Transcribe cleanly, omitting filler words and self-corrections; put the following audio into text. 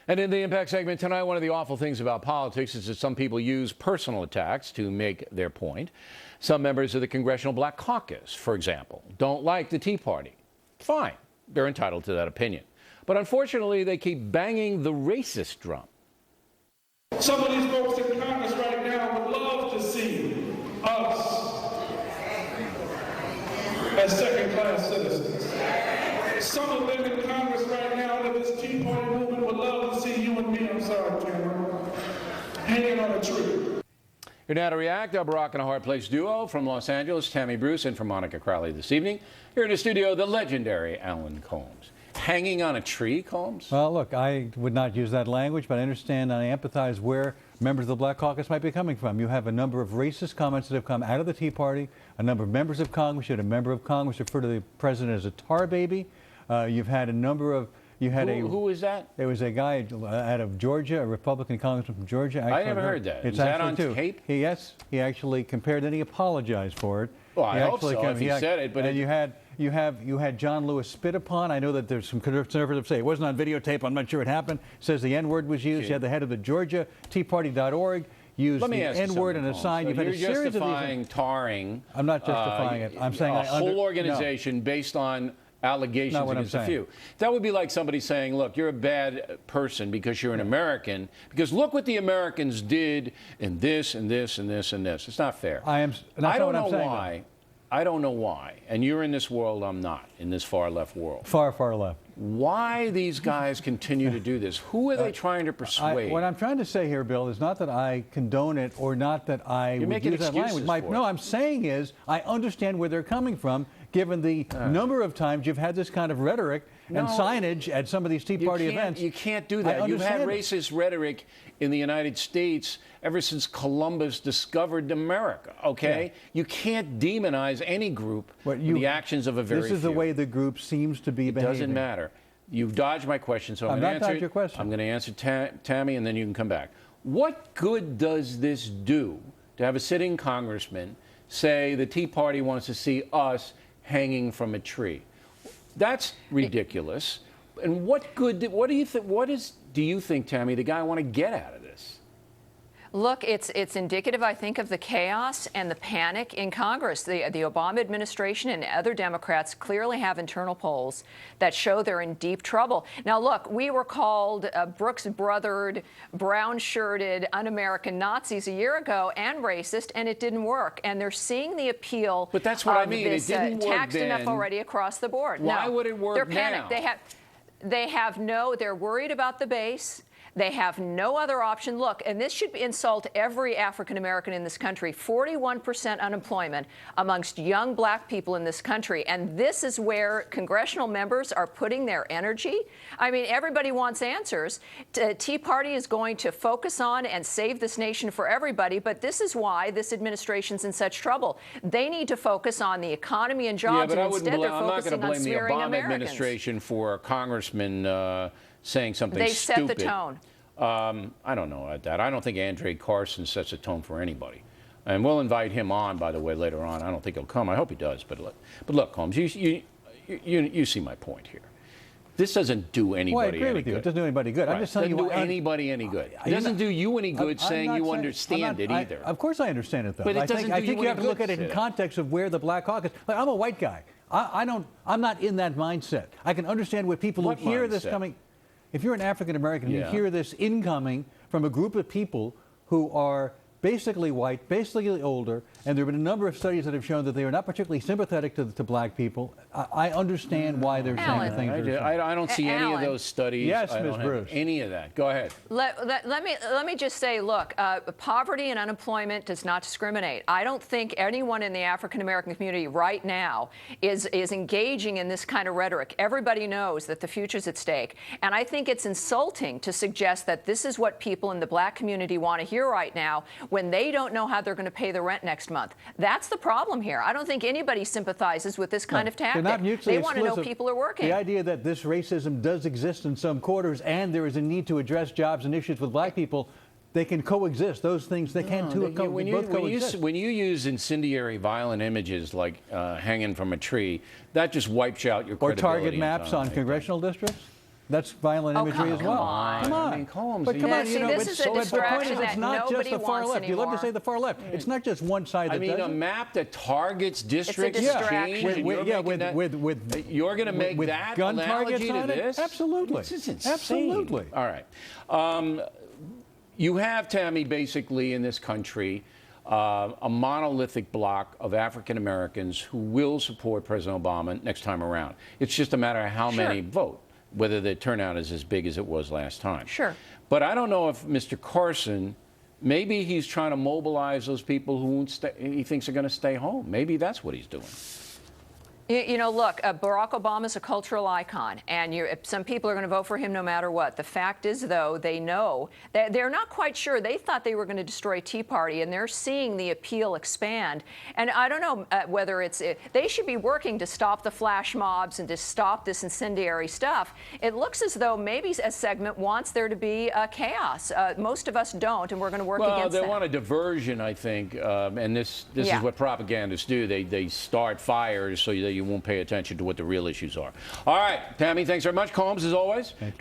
And in the Impact segment tonight, one of the awful things about politics is that some people use personal attacks to make their point. Some members of the Congressional Black Caucus, for example, don't like the Tea Party. Fine, they're entitled to that opinion. But unfortunately, they keep banging the racist drum. Some of these folks in Congress right now would love to see us as second-class citizens. Some of them in Congress right now that this Tea Party movement would love to see you and me, I'm sorry, Cameron, hanging on a tree. Here now to react, our Barack and a Hard Place duo from Los Angeles, Tammy Bruce, and from Monica Crowley this evening. Here in the studio, the legendary Alan Colmes. Hanging on a tree, Colmes? Well, look, I would not use that language, but I understand and I empathize where members of the Black Caucus might be coming from. You have a number of racist comments that have come out of the Tea Party, a number of members of Congress. You had a member of Congress refer to the president as a tar baby. You've had a number of... Who is that? There was a guy out of Georgia, a Republican congressman from Georgia. I never heard that. It's is that on tape? Yes, he actually compared it and he apologized for it. Well, I hope so if he said it. But and you had John Lewis spit upon. I know that there's some conservatives say it wasn't on videotape. I'm not sure it happened. Says the N-word was used. You had the head of the Georgia TeaParty.org use the N-word and a sign. So you've had a series of these. You're justifying tarring. I'm not justifying it. I'm saying a whole organization based on allegations against a few. That would be like somebody saying, look, you're a bad person because you're an American, because look what the Americans did in this and this and this and this. It's not fair. I don't know why. I don't know why. And you're in this world, I'm not, in this far left world. Far, far left. Why these guys continue to do this? Who are they trying to persuade? What I'm trying to say here, Bill, is not that I condone it or not that I would use that language. No, I'm saying is I understand where they're coming from, given the number of times you've had this kind of rhetoric and signage at some of these Tea Party events. You can't do that. You've had racist rhetoric in the United States ever since Columbus discovered America, okay? Yeah. You can't demonize any group for the actions of a very few. This is the way the group seems to be behaving. It doesn't matter. You've dodged my question, so I'm going to answer your question. I'm going to answer Tammy, and then you can come back. What good does this do to have a sitting congressman say the Tea Party wants to see us hanging from a tree? That's ridiculous. And what good? What do you think? Do you think, Tammy, the guy want to get out of this? Look, it's indicative, I think, of the chaos and the panic in Congress. The Obama administration and other Democrats clearly have internal polls that show they're in deep trouble. Now, look, we were called Brooks-brothered, brown-shirted, un-American Nazis a year ago and racist, and it didn't work. And they're seeing the appeal. But that's what I mean. It didn't work taxed enough already across the board. Why would it work now? They're panicked. They're worried about the base. They have no other option. Look, and this should insult every African-American in this country, 41% unemployment amongst young black people in this country. And this is where congressional members are putting their energy. I mean, everybody wants answers. Tea Party is going to focus on and save this nation for everybody. But this is why this administration's in such trouble. They need to focus on the economy and jobs, and instead they're focusing on smearing Americans. I'm not going to blame the Obama administration for a congressman saying something they stupid. Set the tone. I don't know about that. I don't think Andre Carson sets a tone for anybody. And we'll invite him on, by the way, later on. I don't think he'll come. I hope he does. But look, Colmes, you see my point here. This doesn't do anybody any good. It doesn't do anybody good. Right. I'm just telling you. It doesn't do anybody any good. It doesn't do you any good saying you understand it either. Of course I understand it, though. But it doesn't I think you have to look at it in context of where the Black Caucus. Like, I'm a white guy. I'm not in that mindset. I can understand where people who hear this coming. If you're an African American, you hear this incoming from a group of people who are basically white, basically older, and there have been a number of studies that have shown that they are not particularly sympathetic to black people. I understand why they're saying the things they're saying. I don't see any of those studies. Yes, Ms. Bruce. Any of that. Go ahead. Let me just say, look, poverty and unemployment does not discriminate. I don't think anyone in the African American community right now is engaging in this kind of rhetoric. Everybody knows that the future's at stake, and I think it's insulting to suggest that this is what people in the black community want to hear right now when they don't know how they're going to pay the rent next month. That's the problem here. I don't think anybody sympathizes with this kind of tactic. They want to know people are working. The idea that this racism does exist in some quarters and there is a need to address jobs and issues with black people, they can coexist. Those things, they can't both coexist. When you use incendiary, violent images like hanging from a tree, that just wipes out your credibility. Or target maps on congressional districts? That's violent imagery as well. Come on. Come on. I mean, Colmes, but come on, see, this is a but the point distraction is, it's that not just nobody the far wants left. You love to anymore. say the far left. It's not just one side that I mean, does a it. map that targets districts distraction. change, and you're you're going to make with that gun analogy targets on to it? this? Absolutely. This is insane. Absolutely. All right. You have, Tammy, basically in this country, a monolithic block of African Americans who will support President Obama next time around. It's just a matter of how many vote, whether the turnout is as big as it was last time. Sure. But I don't know if Mr. Carson, maybe he's trying to mobilize those people who he thinks are going to stay home. Maybe that's what he's doing. You know, look, Barack Obama's a cultural icon, and some people are going to vote for him no matter what. The fact is, though, they know that they're not quite sure. They thought they were going to destroy Tea Party, and they're seeing the appeal expand. And I don't know whether they should be working to stop the flash mobs and to stop this incendiary stuff. It looks as though maybe a segment wants there to be chaos. Most of us don't, and we're going to work against that. Well, they want a diversion, I think, and this is what propagandists do. They start fires so that you won't pay attention to what the real issues are. All right, Tammy, thanks very much. Colmes, as always.